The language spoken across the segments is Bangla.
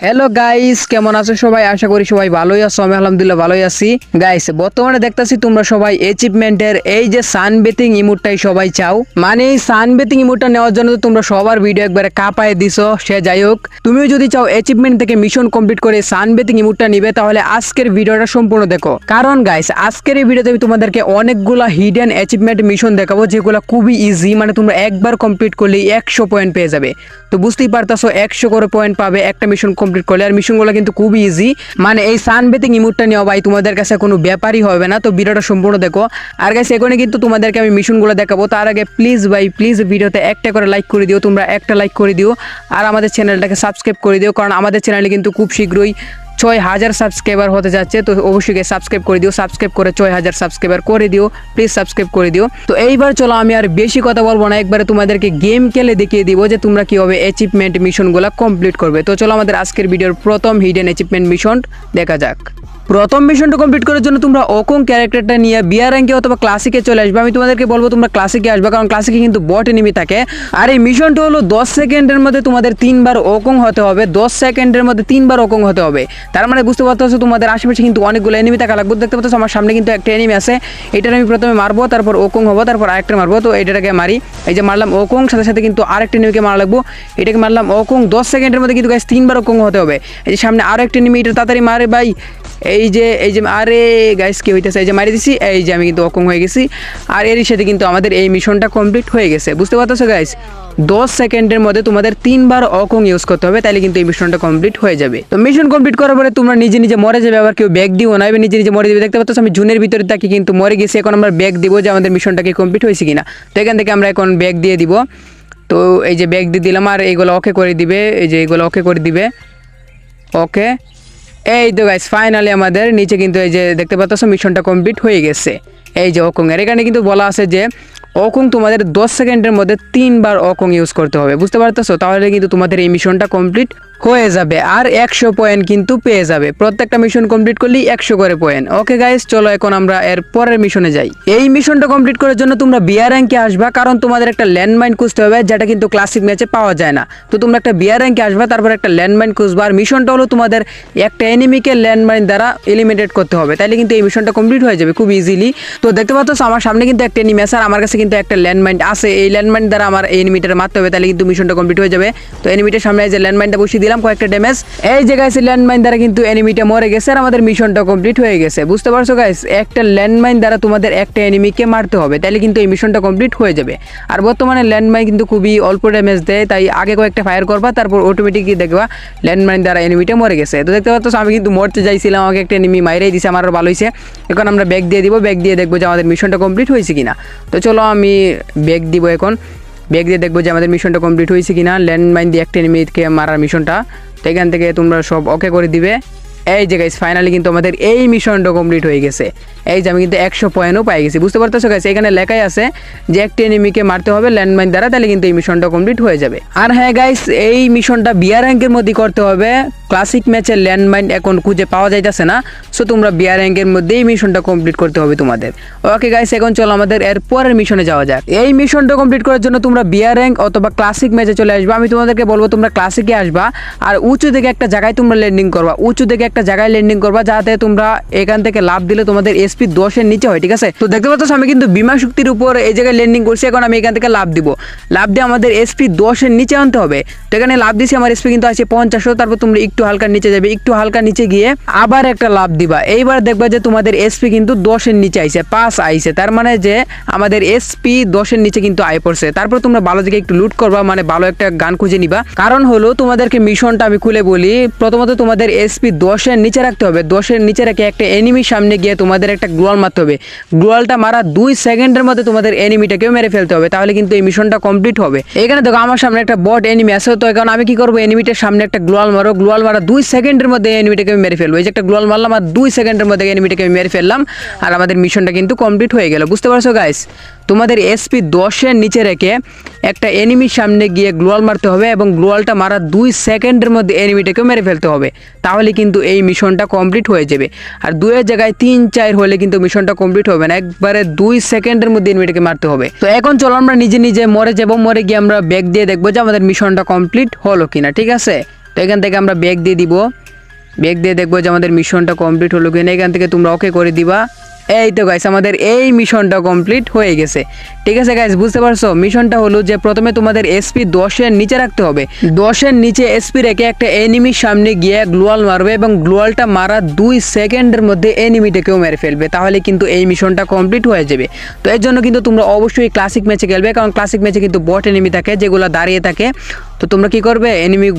হ্যালো গাইস, কেমন আছো সবাই? আশা করি সবাই ভালোই আছো। আমি আলহামদুলিল্লাহ ভালোই আছি। গাইস, বর্তমানে দেখতাছি তোমরা সবাই অ্যাচিভমেন্টের এই যে সানবেথিং ইমোটটাই সবাই চাও। মানে এই সানবেথিং ইমোটটা নেওয়ার জন্য তো তোমরা সবার ভিডিও একবারে কাঁপায় দিছো। সে যাই হোক, তুমিও যদি চাও অ্যাচিভমেন্ট থেকে মিশন কমপ্লিট করে সানবেথিং ইমোটটা নিবে, তাহলে আজকের ভিডিওটা সম্পূর্ণ দেখো। কারণ গাইস, আজকের এই ভিডিওতে আমি তোমাদেরকে অনেকগুলা হিডেন অ্যাচিভমেন্ট মিশন দেখাবো, যেগুলো খুবই ইজি। মানে তোমরা একবার কমপ্লিট করলেই 100 পয়েন্ট পেয়ে যাবে। তো বুঝতেই পারতাছো 100 করে পয়েন্ট পাবে একটা মিশন কমপ্লিট করলে। আর মিশনগুলো কিন্তু খুবই ইজি। মানে এই সানবেথিং ইমোটটা নেওয়া ভাই তোমাদের কাছে কোনো ব্যাপারই হবে না। তো ভিডিওটা সম্পূর্ণ দেখো। আর গাইস, এখানে কিন্তু তোমাদেরকে আমি মিশনগুলো দেখাবো। তার আগে প্লিজ ভাই, প্লিজ ভিডিওতে একটা করে লাইক করে দিও। তোমরা একটা লাইক করে দিও আর আমাদের চ্যানেলটাকে সাবস্ক্রাইব করে দিও, কারণ আমাদের চ্যানেলে কিন্তু খুব শীঘ্রই 6000 সাবস্ক্রাইবার হতে যাচ্ছে। তো অবশ্যই সাবস্ক্রাইব করে দিও। সাবস্ক্রাইব করে 6000 সাবস্ক্রাইবার করে দিও, প্লিজ সাবস্ক্রাইব করে দিও। তো এইবার চলো, আমি আর বেশি কথা বলবো না, একবারে তোমাদেরকে গেম খেলে দেখিয়ে দিব যে তোমরা কীভাবে অ্যাচিভমেন্ট মিশনগুলো কমপ্লিট করবে। তো চলো, আমাদের আজকের ভিডিওর প্রথম হিডেন অ্যাচিভমেন্ট মিশন দেখা যাক। প্রথম মিশনটা কমপ্লিট করার জন্য তোমরা ওকং ক্যারেক্টারটা নিয়ে বিয়ার র্যাঙ্কে অথবা ক্লাসিকে চলে আসবে। আমি তোমাদেরকে বলবো তোমরা ক্লাসিকে আসবে, কারণ ক্লাসিকে কিন্তু বট এনিমি থাকে। আর এই মিশনটা হলো 10 সেকেন্ডের মধ্যে তোমাদের 3বার ওকং হতে হবে। 10 সেকেন্ডের মধ্যে 3বার ওকং হতে হবে। তার মানে বুঝতে পারতেছো তোমাদের আশেপাশে কিন্তু অনেকগুলো এনিমি থাকা লাগবে। দেখতে পাচ্ছ আমার সামনে কিন্তু একটা এনিমি আছে। এটার আমি প্রথমে মারবো, তারপর ওকং হবো, তারপর আরেকটা মারবো। তো এটাকে মারি, এই যে মারলাম ওকং, সাথে সাথে কিন্তু আরেকটা এনিমিকে মারা লাগবো। এটাকে মারলাম ওকং। 10 সেকেন্ডের মধ্যে কিন্তু গাইস 3বার ওকং হতে হবে। এই যে সামনে আরো একটা এনিমি, এটা তাড়াতাড়ি মারে ভাই। এই যে আরে গাইস, কি হইতেছে? এই যে মারি দিছি, এই যে আমি কিন্তু ওকং হয়ে গেছি। আর এর সাথে কিন্তু আমাদের এই মিশনটা কমপ্লিট হয়ে গেছে। বুঝতে পারতেছো গাইস? 10 সেকেন্ডের মধ্যে তোমাদের 3বার ওকং ইউজ করতে হবে, তাহলে কিন্তু এই মিশনটা কমপ্লিট হয়ে যাবে। তো মিশন কমপ্লিট করার পরে তোমরা নিজে নিজে মরে যাবে, আবার কেউ ব্যাগ দিও না, নিজে নিজে মরে যাবে। দেখতে পাচ্ছ আমি জুনের ভিতরে তাকে কিন্তু মরে গেছি। এখন আমরা ব্যাগ দিব যে আমাদের মিশনটাকে কমপ্লিট হয়েছে কিনা। তো এখান থেকে আমরা এখন ব্যাগ দিয়ে দিব। তো এই যে ব্যাগ দিয়ে দিলাম, আর এইগুলো ওকে করে দিবে। এই যে এইগুলো ওকে করে দিবে। ওকে, এই তো গাইস, ফাইনালি আমাদের নিচে কিন্তু এই যে দেখতে পাচ্ছ মিশনটা কমপ্লিট হয়ে গেছে। এই যে ওকং এর এখানে কিন্তু বলা আছে যে ওকং তোমাদের 10 সেকেন্ডের মধ্যে 3বার ওকং ইউজ করতে হবে। বুঝতে পারতেছো? তাহলে কিন্তু তোমাদের এই মিশনটা কমপ্লিট হয়ে যাবে আর 100 পয়েন্ট কিন্তু পেয়ে যাবে। প্রত্যেকটা মিশন কমপ্লিট করলেই 100 করে পয়েন্ট। ওকে গাইস, চলো এখন আমরা এর পরের মিশনে যাই। এই মিশনটা কমপ্লিট করার জন্য তোমরা বিয়ার র্যাঙ্কে আসবা, কারণ তোমাদের একটা ল্যান্ডমাইন খুঁজতে হবে, যেটা কিন্তু ক্লাসিক ম্যাচে পাওয়া যায় না। তো তোমরা একটা বিয়ার র্যাঙ্কে আসবা, তারপর একটা ল্যান্ডমাইন খুঁজবা। আর মিশনটা হলো তোমাদের একটা এনিমিকে ল্যান্ডমাইন দ্বারা এলিমিনেট করতে হবে, তাহলে কিন্তু এই মিশনটা কমপ্লিট হয়ে যাবে খুব ইজিলি। তো দেখতে পাচ্ছ আমার সামনে কিন্তু একটা এনিমি আছে, আর আমার কাছে কিন্তু একটা ল্যান্ডমাইন আছে। এই ল্যান্ডমাইন দ্বারা আমার এই এনিমিটার মারতে হবে, তাহলে কিন্তু মিশনটা কমপ্লিট হয়ে যাবে। তো এনিমিটার সামনে যে ল্যান্ডমাইনটা বসিয়ে দিলাম, কয়েকটা ড্যামেজ। এই যে গাইস, ল্যান্ডমাইন দ্বারা কিন্তু এনিমিটা মরে গেছে আর আমাদের মিশনটা কমপ্লিট হয়ে গেছে। বুঝতে পারছো গাইস? একটা ল্যান্ডমাইন দ্বারা তোমাদের একটা এনিমিকে মারতে হবে, তাহলে কিন্তু এই মিশনটা কমপ্লিট হয়ে যাবে। আর বর্তমানে ল্যান্ডমাইন কিন্তু খুবই অল্প ড্যামেজ দেয়, তাই আগে কয়েকটা ফায়ার করবা, তারপর অটোমেটিকলি দেখবা ল্যান্ডমাইন দ্বারা এনিমিটা মরে গেছে। তো দেখতে পাচ্ছ আমি কিন্তু মরতে যাইছিলাম, আমাকে একটা এনিমি মাইরেই দিছে, আমার ভালো হয়েছে। এখন আমরা ব্যাগ দিয়ে দিব, ব্যাগ দিয়ে দেখবো যে আমাদের মিশনটা কমপ্লিট হয়েছে কিনা। তো চলো আমি ব্যাগ দিব। এখন ব্যাগ দিয়ে দেখবো যে আমাদের মিশনটা কমপ্লিট হয়েছে কিনা। ল্যান্ডমাইন দিয়ে একটা এনিমিকে মারার মিশনটা, তো এখান থেকে তোমরা সব ওকে করে দিবে। এই যে গাইস, ফাইনালি কিন্তু আমাদের এই মিশনটা কমপ্লিট হয়ে গেছে। এই যে আমি কিন্তু 100 পয়েন্টও পাই গেছি। বুঝতে পারতেছো গাইস? এখানে লেখাই আছে যে একটা এনিমিকে মারতে হবে ল্যান্ডমাইন দ্বারা, তাহলে কিন্তু এই মিশনটা কমপ্লিট হয়ে যাবে। আর হ্যাঁ গাইস, এই মিশনটা বিয়ার র্যাঙ্কের মধ্যে করতে হবে। ক্লাসিক ম্যাচের ল্যান্ডমাইন এখন খুঁজে পাওয়া যাইতেছে না, সো তোমরা বিয়ার র্যাঙ্কের মধ্যেই মিশনটা কমপ্লিট করতে হবে তোমাদের। ওকে গাইস, এখন চলো আমাদের এর পরের মিশনে যাওয়া যাক। এই মিশনটা কমপ্লিট করার জন্য তোমরা বিয়ার র্যাঙ্ক অথবা ক্লাসিক ম্যাচে চলে আসবে। আমি তোমাদেরকে বলবো তোমরা ক্লাসিকে আসবা, আর উঁচু থেকে একটা জায়গায় তোমরা ল্যান্ডিং করবা। উঁচু থেকে একটা জায়গায় ল্যান্ডিং করবা, যাতে তোমরা এখান থেকে লাভ দিলে তোমাদের এসপি 10-এর নিচে হয়, ঠিক আছে? তো দেখতে পাচ্ছ আমি কিন্তু বিমা শক্তির উপর এই জায়গায় ল্যান্ডিং করছি। এখন আমি এখান থেকে লাভ দিব, লাভ দিয়ে আমাদের এসপি 10-এর নিচে আনতে হবে। তো এখানে লাভ দিছি, আমার এসপি কিন্তু আছে 50। তারপর তোমরা একটু হালকা নিচে যাবে, একটু হালকা নিচে গিয়ে আবার একটা লাভ দিবা। এইবার দেখবা যে তোমাদের এসপি কিন্তু 10-এর নিচে আইছে, 5 আইছে। তার মানে যে আমাদের এসপি 10-এর নিচে কিন্তু আয় পড়ছে। তারপর তোমরা ভালো দিকে একটু লুট করবা, মানে ভালো একটা গান খুঁজে নিবা। কারণ হলো তোমাদেরকে মিশনটা আমি খুলে বলি, প্রথমত তোমাদের এসপি 10-এর নিচে রাখতে হবে। 10-এর নিচে রেখে একটা এনিমির সামনে গিয়ে তোমাদের একটা গ্লোয়াল মারতে হবে। গ্লোয়ালটা মারা 2 সেকেন্ডের মধ্যে তোমাদের এনিমিটাকেও মেরে ফেলতে হবে, তাহলে কিন্তু এই মিশনটা কমপ্লিট হবে। এখানে দেখো আমার সামনে একটা বট এনিমি আছে। তো এখন আমি কি করবো, এনিমিটার সামনে একটা গ্লোয়াল মারো, গ্লোয়াল মারা 2 সেকেন্ডের মধ্যে এনিমিটাকে আমি মেরে ফেলবো। এই যে একটা গ্লোয়াল মারলাম, আর 2 সেকেন্ডের মধ্যে এনিমিটাকে আমি মেরে ফেললাম, আর আমাদের মিশনটা কিন্তু কমপ্লিট হয়ে গেল। বুঝতে পারছো গাইস? তোমাদের এসপি 10-এর নিচে রেখে একটা এনিমির সামনে গিয়ে গ্লোয়াল মারতে হবে, এবং গ্লোয়ালটা মারা 2 সেকেন্ডের মধ্যে এনিমিটাকেও মেরে ফেলতে হবে, তাহলে কিন্তু এই মিশনটা কমপ্লিট হয়ে যাবে। আর 2-এর জায়গায় 3-4 হলে কিন্তু মিশনটা কমপ্লিট হবে না, একবারে 2 সেকেন্ডের মধ্যে এনিমিটাকে মারতে হবে। তো এখন চলো আমরা নিজে নিজে মরে যাবো, মরে গিয়ে আমরা ব্যাগ দিয়ে দেখবো যে আমাদের মিশনটা কমপ্লিট হলো কিনা, ঠিক আছে? তো এখান থেকে আমরা ব্যাক দিয়ে দিব, ব্যাক দিয়ে দেখবো যে আমাদের মিশনটা কমপ্লিট হলো কিনা। এখান থেকে তোমরা ওকে করে দিবা। এই তো গাইস আমাদের এই মিশনটা কমপ্লিট হয়ে গেছে। ঠিক আছে গাইস, বুঝতে পারছো? মিশনটা হলো যে প্রথমে তোমাদের এসপি 10-এর নিচে রাখতে হবে। 10-এর নিচে এসপি রেখে একটা এনিমির সামনে গিয়ে গ্লোয়াল মারবে এবং গ্লোয়ালটা মারা 2 সেকেন্ডের মধ্যে এনিমিটাকেও মেরে ফেলবে, তাহলে কিন্তু এই মিশনটা কমপ্লিট হয়ে যাবে। তো এর জন্য কিন্তু তোমরা অবশ্যই ক্লাসিক ম্যাচে খেলবে, কারণ ক্লাসিক ম্যাচে কিন্তু বট এনিমি থাকে যেগুলো দাঁড়িয়ে থাকে। তো তোমরা কি করবে,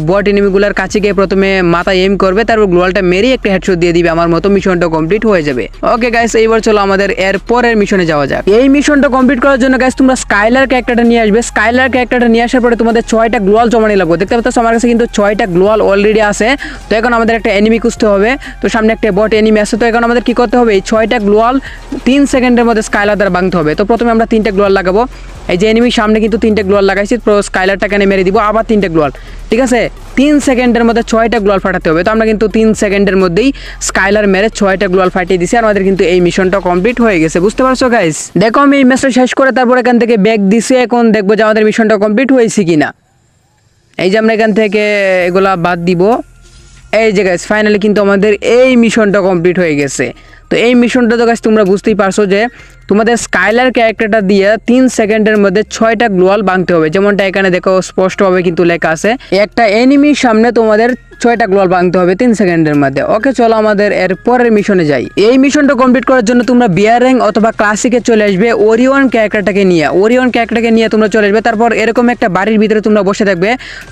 বট এনিমিগুলোর কাছে গিয়ে প্রথমে মাথায় এম করবে, তারপর গ্লোয়ালটা মেরে একটা হেডশট দিয়ে দিবে, আমার মতো মিশনটা কমপ্লিট হয়ে যাবে। ওকে গাইস, এইবার চলো আমাদের এর পরের মিশনে যাওয়া যাক। এই মিশনটা কমপ্লিট করার জন্য গাইস তোমরা স্কাইলার ক্যারেক্টারটা নিয়ে আসবে। স্কাইলার ক্যারেক্টারটা নিয়ে আসার পরে তোমাদের 6টা গ্লোয়াল জমা নিয়ে লাগবে। দেখতে পাচ্ছ আমার কাছে কিন্তু 6টা গ্লোয়াল অলরেডি আছে। তো এখন আমাদের একটা এনিমি খুঁজতে হবে। তো সামনে একটা বট এনিমি আছে। তো এখন আমাদের কি করতে হবে, এই 6টা গ্লোয়াল 3 সেকেন্ডের মধ্যে স্কাইলার দ্বারা ভাঙতে হবে। তো প্রথমে আমরা 3টা গ্লোয়াল লাগাবো। এই যে এনিমির সামনে কিন্তু 3টা গ্লোয়াল লাগাইছি, তো স্কাইলারটাকে মেরে দিব, আবার 3টা গ্লোয়াল। ঠিক আছে, 3 সেকেন্ডের মধ্যে 6টা গ্লোয়াল ফাটাতে হবে। তো আমরা কিন্তু 3 সেকেন্ডের মধ্যেই স্কাইলার মেরে 6টা গ্লোয়াল ফাটিয়ে দিছি, আর আমাদের কিন্তু এই মিশনটা কমপ্লিট হয়ে গেছে। বুঝতে পারছো গাইস? দেখো আমি এই ম্যাচটা শেষ করে তারপর এখান থেকে ব্যাক দিছি। এখন দেখবো যে আমাদের মিশনটা কমপ্লিট হয়েছে কিনা। এই যে আমরা এখান থেকে এগুলা বাদ দিব। এই যে গাইস ফাইনালি কিন্তু আমাদের এই মিশনটা কমপ্লিট হয়ে গেছে। তো এই মিশনটা তো গাইস তোমরা বুঝতেই পারছো যে তোমাদের স্কাইলার ক্যারেক্টারটা দিয়ে 3 সেকেন্ডের মধ্যে 6টা গ্লোয়াল ভাঙতে হবে, যেমনটা এখানে দেখো স্পষ্টভাবে কিন্তু লেখা আছে। একটা এনিমির সামনে তোমাদের 6টা গ্লোয়াল ভাঙতে হবে 3 সেকেন্ডের মধ্যে। ওকে চলো আমাদের এর পরের মিশনে যাই। এই মিশনটা কমপ্লিট করার জন্য তোমরা বিয়ার র্যাঙ্ক অথবা ক্লাসিকে চলে আসবে ওরিয়ন ক্যারেক্টারটাকে নিয়ে। ওরিয়ন ক্যারেক্টারটাকে নিয়ে তোমরা চলে আসবে। তারপর এরকম একটা বাড়ির ভিতরে তোমরা বসে থাকবে।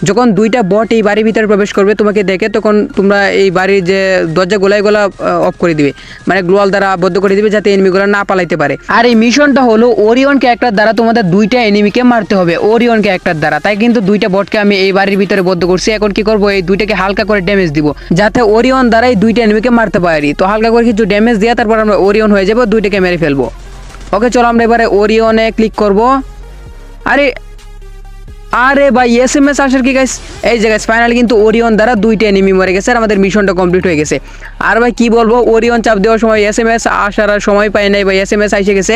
যখন 2টা বট এই বাড়ির ভিতরে প্রবেশ করবে তোমাকে দেখে, তখন তোমরা এই বাড়ির যে দরজাগুলো এগুলো অফ করে দিবে, মানে গ্লোয়াল দ্বারা আবদ্ধ করে দিবে যাতে এনিমিগুলো না পালাইতে পারে। আর এই মিশনটা হলো ওরিয়ন ক্যারেক্টার দ্বারা তোমাদের 2টা এনিমিকে মারতে হবে ওরিয়ন ক্যারেক্টার দ্বারা। তাই কিন্তু 2টা বটকে আমি এই বাড়ির ভিতরে বদ্ধ করছি। এখন কি করব, এই 2টাকে হালকা করে ড্যামেজ দিব যাতে ওরিয়ন দ্বারাই 2টা এনিমিকে মারতে পারি। তো হালকা করে কিছু ড্যামেজ দিয়ে তারপর আমরা ওরিয়ন হয়ে যাব, 2টাকে মেরে ফেলবো। ওকে চলো আমরা এবারে ওরিয়নে ক্লিক করব। আরে ভাই এসএমএস আসার কি গাইস, এই যে গাইস ফাইনালি কিন্তু ওরিয়ন দ্বারা 2টা এনিমি মরে গেছে আর আমাদের মিশনটা কমপ্লিট হয়ে গেছে। আর ভাই কি বলবো, ওরিয়ন চাপ দেওয়ার সময় এসএমএস আসার আর সময় পাই নাই ভাই, এসএমএস এসে গেছে,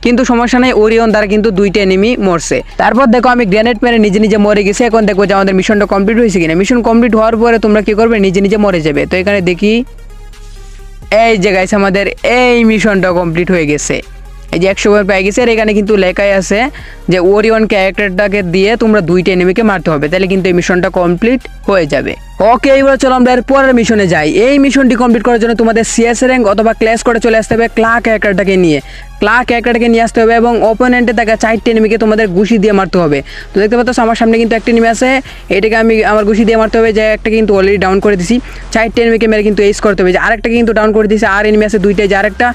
কিন্তু সমস্যা নাই, ওরিয়ন দ্বারা কিন্তু 2টা এনিমি মরছে। তারপর দেখো আমি গ্রেনেড মেরে নিজে নিজে মরে গেছি। এখন দেখবো যে আমাদের মিশনটা কমপ্লিট হয়েছে কিনা। মিশন কমপ্লিট হওয়ার পরে তোমরা কি করবে, নিজে নিজে মরে যাবে। তো এখানে দেখি, এই যে গাইস আমাদের এই মিশনটা কমপ্লিট হয়ে গেছে। এই যে 100 বার পেয়ে গেছে। আর এখানে কিন্তু লেখাই আছে যে ওরিয়ন ক্যারেক্টারটাকে দিয়ে তোমরা 2টা এনিমিকে মারতে হবে, তাহলে কিন্তু এই মিশনটা কমপ্লিট হয়ে যাবে। ওকে এবার চলো আমরা এর পরের মিশনে যাই। এই মিশনটি কমপ্লিট করার জন্য তোমাদের সিএস র্যাঙ্ক অথবা ক্ল্যাশ করে চলে আসতে হবে ক্লা ক্যারেক্টারটাকে নিয়ে। ক্লা ক্যারেক্টারটাকে নিয়ে আসতে হবে এবং ওপোনেন্টে থাকা 4টা এনিমিকে তোমাদের ঘুষি দিয়ে মারতে হবে। তো দেখতে পাচ্ছ আমার সামনে কিন্তু একটা এনিমি আছে, এটাকে আমি আমার ঘুষি দিয়ে মারতে হবে। যে একটা কিন্তু অলরেডি ডাউন করে দিছি, 4টা এনিমিকে মেরে কিন্তু এইস করতে হবে। যে আরেকটা কিন্তু ডাউন করে দিয়েছে, আর এনিমি আছে 2টা, যে আরেকটা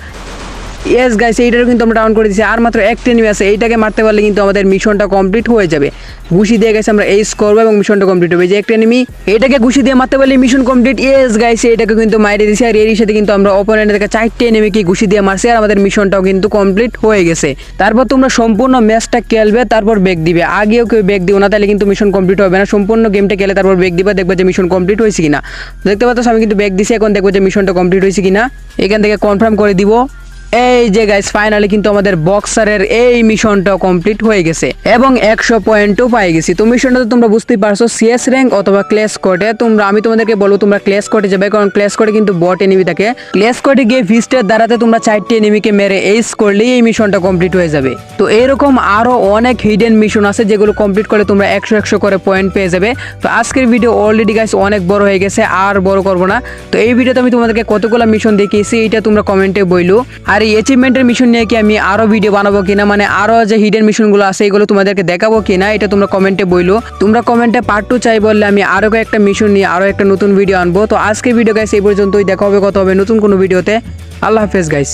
ইয়েস গাইস এইটারও কিন্তু আমরা ডাউন করে দিয়েছি, আর মাত্র একটা এনিমি আছে। এইটাকে মারতে পারলে কিন্তু আমাদের মিশনটা কমপ্লিট হয়ে যাবে। ঘুষি দিয়ে গেছে আমরা এইস করবো এবং মিশনটা কমপ্লিট হবে। যে একটা এনিমি, এটাকে ঘুষি দিয়ে মারতে পারলে মিশন কমপ্লিট। ইয়েস গাইস এইটাকে কিন্তু মাইরে দিয়েছি, আর এর সাথে কিন্তু আমরা অপোনেন্ট থেকে 4টা এনিমিকে ঘুষি দিয়ে মারছি, আর আমাদের মিশনটাও কিন্তু কমপ্লিট হয়ে গেছে। তারপর তোমরা সম্পূর্ণ ম্যাচটা খেলবে, তারপর ব্যাক দিবে। আগেও কেউ ব্যাক দিও না, তাহলে কিন্তু মিশন কমপ্লিট হবে না। সম্পূর্ণ গেমটা খেলে তারপর ব্যাক দিবে, দেখবে যে মিশন কমপ্লিট হয়েছে কিনা। দেখতে পাচ্ছ আমি কিন্তু ব্যাক দিছি, এখন দেখবো যে মিশনটা কমপ্লিট হয়েছে কিনা। এখান থেকে কনফার্ম করে দিব। এই যে গাইস ফাইনালি কিন্তু আমাদের বক্সারের এই মিশনটা কমপ্লিট হয়ে গেছে এবং 100 পয়েন্টও পাই গেছি। তো মিশনটা তো তোমরা বুঝতেই পারছো, সিএস র্যাঙ্ক অথবা ক্ল্যাশ কোর্টে। আমি তোমাদেরকে বলবো তোমরা ক্ল্যাশ কোর্টে যাবে, কারণ ক্ল্যাশ কোর্টে কিন্তু বট এনিমি থাকে। ক্ল্যাশ কোর্টে গিয়ে ফিস্টের দ্বারাতে তোমরা 4টা এনিমিকে মেরে এইস করলেই এই মিশনটা কমপ্লিট হয়ে যাবে। তো এরকম আরো অনেক হিডেন মিশন আছে যেগুলো কমপ্লিট করলে তোমরা 100 করে পয়েন্ট পেয়ে যাবে। তো আজকের ভিডিও অলরেডি গাইস অনেক বড় হয়ে গেছে, আর বড় করবো না। তো এই ভিডিওতে আমি তোমাদেরকে কতগুলো মিশন দেখিয়েছি এটা তোমরা কমেন্টে বইলো। আর এই অ্যাচিভমেন্টের মিশন নিয়ে কি আমি আরো ভিডিও বানাবো কিনা, মানে আরো যে হিডেন মিশনগুলো আছে এগুলো তোমাদেরকে দেখাবো কিনা, এটা তোমরা কমেন্টে বইলো। তোমরা কমেন্টে পার্ট 2 চাই বললে আমি আরো একটা মিশন নিয়ে আরো একটা নতুন ভিডিও আনবো। তো আজকের ভিডিও গাইস এই পর্যন্তই, দেখা হবে কথা হবে নতুন কোনো ভিডিওতে। আল্লাহ হাফেজ গাইস।